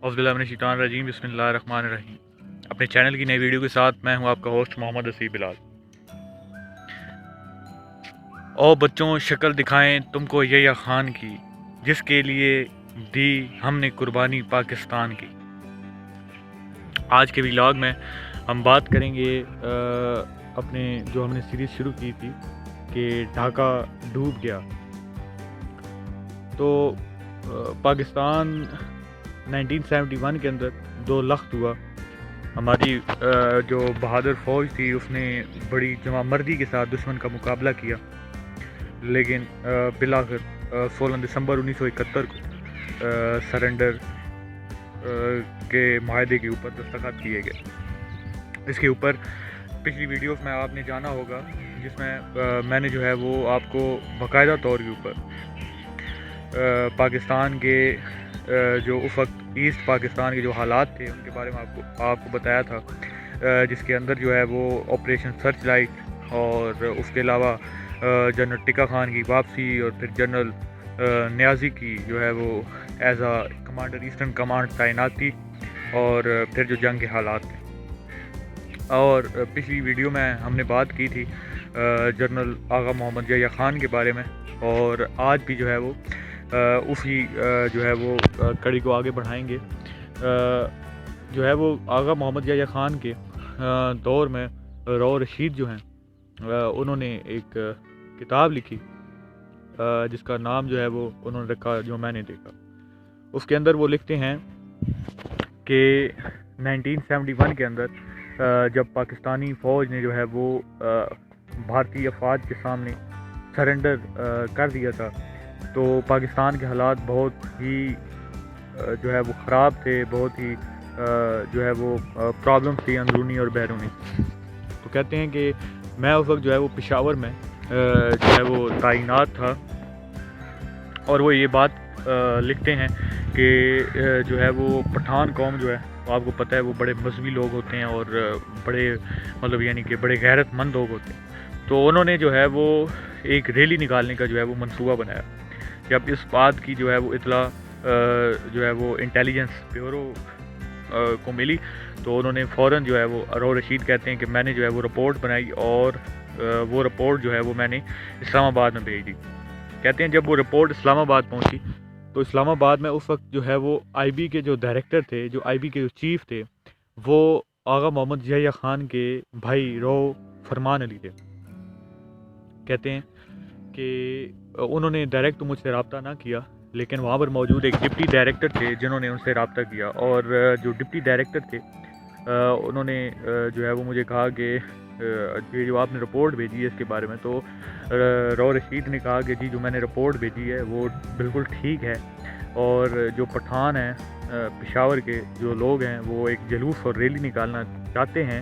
औज़ुबिल्लाहिमिनश्शैतानिर्रजीम बिस्मिल्लाहिर्रहमानिर्रहीम। अपने चैनल की नई वीडियो के साथ मैं हूं आपका होस्ट मोहम्मद हसीब बिलाल। ओ बच्चों शक्ल दिखाएं तुमको यह्या खान की, जिसके लिए दी हमने कुर्बानी पाकिस्तान की। आज के व्लॉग में हम बात करेंगे अपने जो हमने सीरीज़ शुरू की थी कि ढाका डूब गया। तो पाकिस्तान 1971 के अंदर 2 लख्त हुआ। हमारी जो बहादुर फ़ौज थी उसने बड़ी जमामर्दी के साथ दुश्मन का मुकाबला किया, लेकिन बिलाखिर 16 दिसंबर 1971 को सरेंडर के माहदे के ऊपर दस्तखत किए गए। इसके ऊपर पिछली वीडियोस में आपने जाना होगा, जिसमें मैंने जो है वो आपको बाकायदा तौर के ऊपर पाकिस्तान के जो उस वक्त ईस्ट पाकिस्तान के जो हालात थे उनके बारे में आपको बताया था, जिसके अंदर जो है वो ऑपरेशन सर्च लाइट और उसके अलावा जनरल टिक्का खान की वापसी और फिर जनरल नियाज़ी की जो है वो एज आ कमांडर ईस्टर्न कमांड तैनाती और फिर जो जंग के हालात थे। और पिछली वीडियो में हमने बात की थी जनरल आगा मोहम्मद यह्या खान के बारे में, और आज भी जो है वो उसी जो है वो कड़ी को आगे बढ़ाएंगे। जो है वो आगा मोहम्मद यह्या खान के दौर में रौ रशीद जो हैं उन्होंने एक किताब लिखी जिसका नाम जो है वो उन्होंने रखा जो मैंने देखा। उसके अंदर वो लिखते हैं कि 1971 के अंदर जब पाकिस्तानी फ़ौज ने जो है वो भारतीय अफवाज के सामने सरेंडर कर दिया था, तो पाकिस्तान के हालात बहुत ही जो है वो ख़राब थे, बहुत ही जो है वो प्रॉब्लम्स थी अंदरूनी और बैरूनी। तो कहते हैं कि मैं उस वक्त जो है वो पेशावर में जो है वो तैनात था, और वो ये बात लिखते हैं कि जो है वो पठान कौम जो है आपको पता है वो बड़े मजहबी लोग होते हैं और बड़े मतलब यानी कि बड़े गैरतमंद लोग होते हैं। तो उन्होंने जो है वो एक रैली निकालने का जो है वो मंसूबा बनाया। जब इस बात की जो है वो इतला जो है वो इंटेलिजेंस ब्यूरो को मिली, तो उन्होंने फ़ौरन जो है वो रौ रशीद कहते हैं कि मैंने जो है वो रिपोर्ट बनाई और वो रिपोर्ट जो है वो मैंने इस्लामाबाद में भेज दी। कहते हैं जब वो रिपोर्ट इस्लामाबाद पहुंची, तो इस्लामाबाद में उस वक्त जो है वो आईबी के जो डायरेक्टर थे, जो आईबी के जो चीफ़ थे, वो आगा मोहम्मद यह्या खान के भाई रौ फरमान अली थे। कहते हैं कि उन्होंने डायरेक्ट तो मुझसे रब्ता ना किया, लेकिन वहाँ पर मौजूद एक डिप्टी डायरेक्टर थे जिन्होंने उनसे रब्ता किया, और जो डिप्टी डायरेक्टर थे उन्होंने जो है वो मुझे कहा कि ये जो आपने रिपोर्ट भेजी है इसके बारे में, तो रौ रशीद ने कहा कि जी जो मैंने रिपोर्ट भेजी है वो बिल्कुल ठीक है, और जो पठान हैं पेशावर के जो लोग हैं वो एक जुलूस और रैली निकालना चाहते हैं,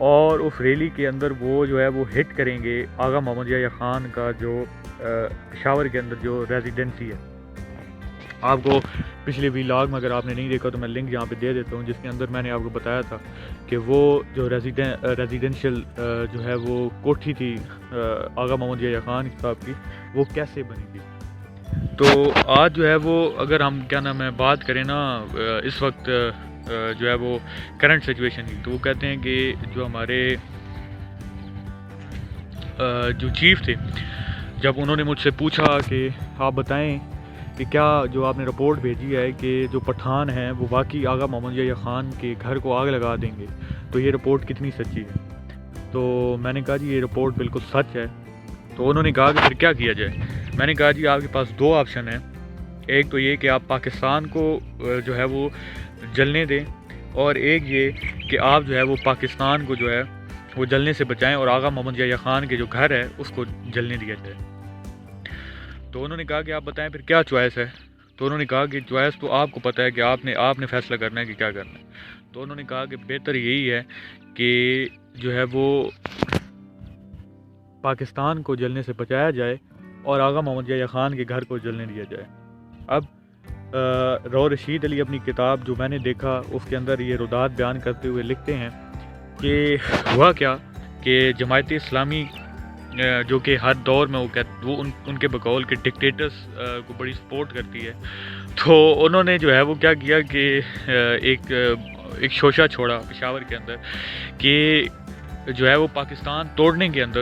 और उस रैली के अंदर वो जो है वो हिट करेंगे आगा मोहम्मद यह्या खान का जो पेशावर के अंदर जो रेजिडेंसी है। आपको पिछले व्लॉग में अगर आपने नहीं देखा तो मैं लिंक यहाँ पे दे देता हूँ, जिसके अंदर मैंने आपको बताया था कि वो जो रेजिडेंशियल जो है वो कोठी थी आगा मोहम्मद यह्या खान साहब की, वो कैसे बनी थी। तो आज जो है वो अगर हम क्या नाम है बात करें ना इस वक्त जो है वो करंट सिचुएशन की, तो वो कहते हैं कि जो हमारे जो चीफ़ थे, जब उन्होंने मुझसे पूछा कि आप बताएं कि क्या जो आपने रिपोर्ट भेजी है कि जो पठान हैं वो वाकई आगा मोहम्मद यह्या खान के घर को आग लगा देंगे, तो ये रिपोर्ट कितनी सच्ची है। तो मैंने कहा जी ये रिपोर्ट बिल्कुल सच है। तो उन्होंने कहा कि फिर क्या किया जाए। मैंने कहा जी आपके पास 2 ऑप्शन हैं, एक तो ये कि आप पाकिस्तान को जो है वो जलने दें, और एक ये कि आप जो है वो पाकिस्तान को जो है वो जलने से बचाएं और आगा मोहम्मद यह्या खान के जो घर है उसको जलने दिया जाए। तो उन्होंने कहा कि आप बताएं फिर क्या चॉइस है। तो उन्होंने कहा कि चॉइस तो आपको पता है कि आपने फ़ैसला करना है कि क्या करना है। तो उन्होंने कहा कि बेहतर यही है कि जो है वो पाकिस्तान को जलने से बचाया जाए और आगा मोहम्मद यह्या खान के घर को जलने दिया जाए। अब रौ रशीद अली अपनी किताब जो मैंने देखा उसके अंदर ये रुदात बयान करते हुए लिखते हैं कि हुआ क्या कि जमायत इस्लामी जो कि हर दौर में वो उनके बकौल के डिक्टेटर्स को बड़ी सपोर्ट करती है, تو انہوں نے جو ہے وہ کیا کیا کہ ایک شوشہ چھوڑا پشاور کے اندر کہ جو ہے وہ پاکستان توڑنے کے اندر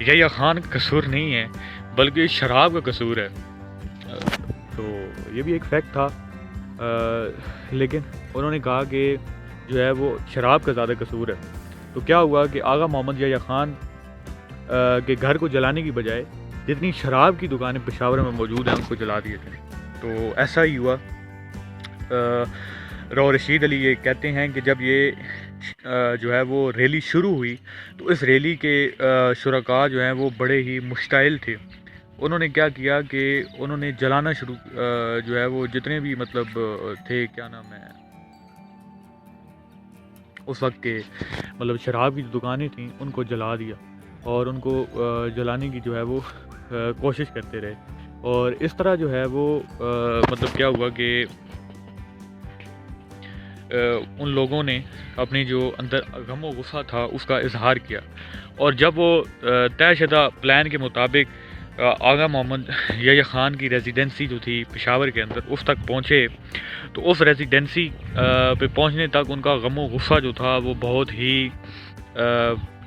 یحییٰ خان کا قصور نہیں ہے بلکہ شراب کا قصور ہے. تو یہ بھی ایک فیکٹ تھا، لیکن انہوں نے کہا کہ جو ہے وہ شراب کا زیادہ قصور ہے. تو کیا ہوا کہ آغا محمد یحییٰ خان کے گھر کو جلانے کی بجائے جتنی شراب کی دکانیں پشاور میں موجود ہیں ان کو جلا دیے تھے. تو ایسا ہی ہوا. راؤ رشید علی یہ کہتے ہیں کہ جب یہ جو ہے وہ ریلی شروع ہوئی تو اس ریلی کے شرکاء جو ہیں وہ بڑے ہی مشتعل تھے. انہوں نے کیا کیا کہ انہوں نے جلانا شروع جو ہے وہ جتنے بھی مطلب تھے، کیا نام ہے اس وقت کے مطلب شراب کی جو دکانیں تھیں ان کو جلا دیا اور ان کو جلانے کی جو ہے وہ کوشش کرتے رہے. اور اس طرح جو ہے وہ مطلب کیا ہوا کہ ان لوگوں نے اپنی جو اندر غم و غصہ تھا اس کا اظہار کیا. اور جب وہ طے شدہ پلان کے مطابق آغا محمد یحییٰ خان کی ریزیڈنسی جو تھی پشاور کے اندر اس تک پہنچے تو اس ریزیڈنسی پہ پہنچنے تک ان کا غم و غصہ جو تھا وہ بہت ہی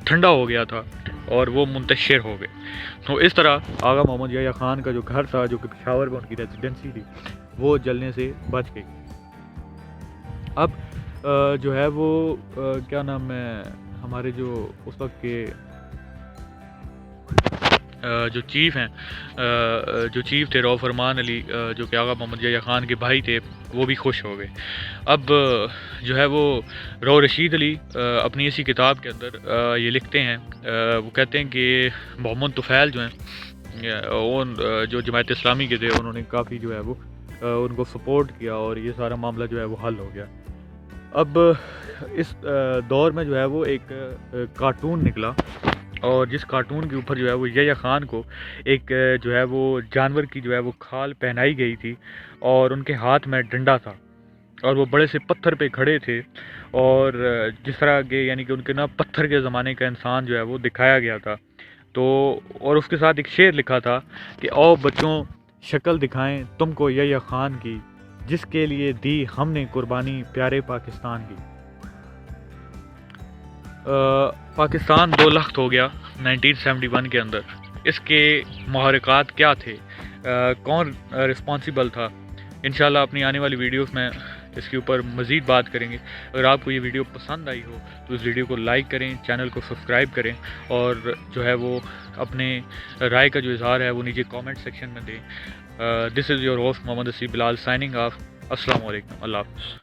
ٹھنڈا ہو گیا تھا اور وہ منتشر ہو گئے. تو اس طرح آغا محمد یحییٰ خان کا جو گھر تھا جو کہ پشاور میں ان کی ریزیڈنسی تھی وہ جلنے سے بچ گئی. اب جو ہے وہ کیا نام ہے ہمارے جو اس وقت کے جو چیف ہیں جو چیف تھے راؤ فرمان علی جو کہ آغا محمد یحییٰ خان کے بھائی تھے وہ بھی خوش ہو گئے. اب جو ہے وہ راؤ رشید علی اپنی اسی کتاب کے اندر یہ لکھتے ہیں، وہ کہتے ہیں کہ محمد طفیل جو ہیں وہ جو جماعت اسلامی کے تھے انہوں نے کافی جو ہے وہ ان کو سپورٹ کیا اور یہ سارا معاملہ جو ہے وہ حل ہو گیا. اب اس دور میں جو ہے وہ ایک کارٹون نکلا اور جس کارٹون کے اوپر جو ہے وہ یحییٰ خان کو ایک جو ہے وہ جانور کی جو ہے وہ کھال پہنائی گئی تھی اور ان کے ہاتھ میں ڈنڈا تھا اور وہ بڑے سے پتھر پہ کھڑے تھے اور جس طرح کے یعنی کہ ان کے نا پتھر کے زمانے کا انسان جو ہے وہ دکھایا گیا تھا. تو اور اس کے ساتھ ایک شعر لکھا تھا کہ او بچوں شکل دکھائیں تم کو یحییٰ خان کی، جس کے لیے دی ہم نے قربانی پیارے پاکستان کی. پاکستان دو لخت ہو گیا 1971 کے اندر. اس کے محرکات کیا تھے، کون رسپانسیبل تھا؟ انشاءاللہ اپنی آنے والی ویڈیوز میں اس کے اوپر مزید بات کریں گے. اگر آپ کو یہ ویڈیو پسند آئی ہو تو اس ویڈیو کو لائک کریں، چینل کو سبسکرائب کریں اور جو ہے وہ اپنے رائے کا جو اظہار ہے وہ نیچے کامنٹ سیکشن میں دیں. This is your host Muhammad Aseeb Bilal signing off. السلام علیکم. اللہ حافظ.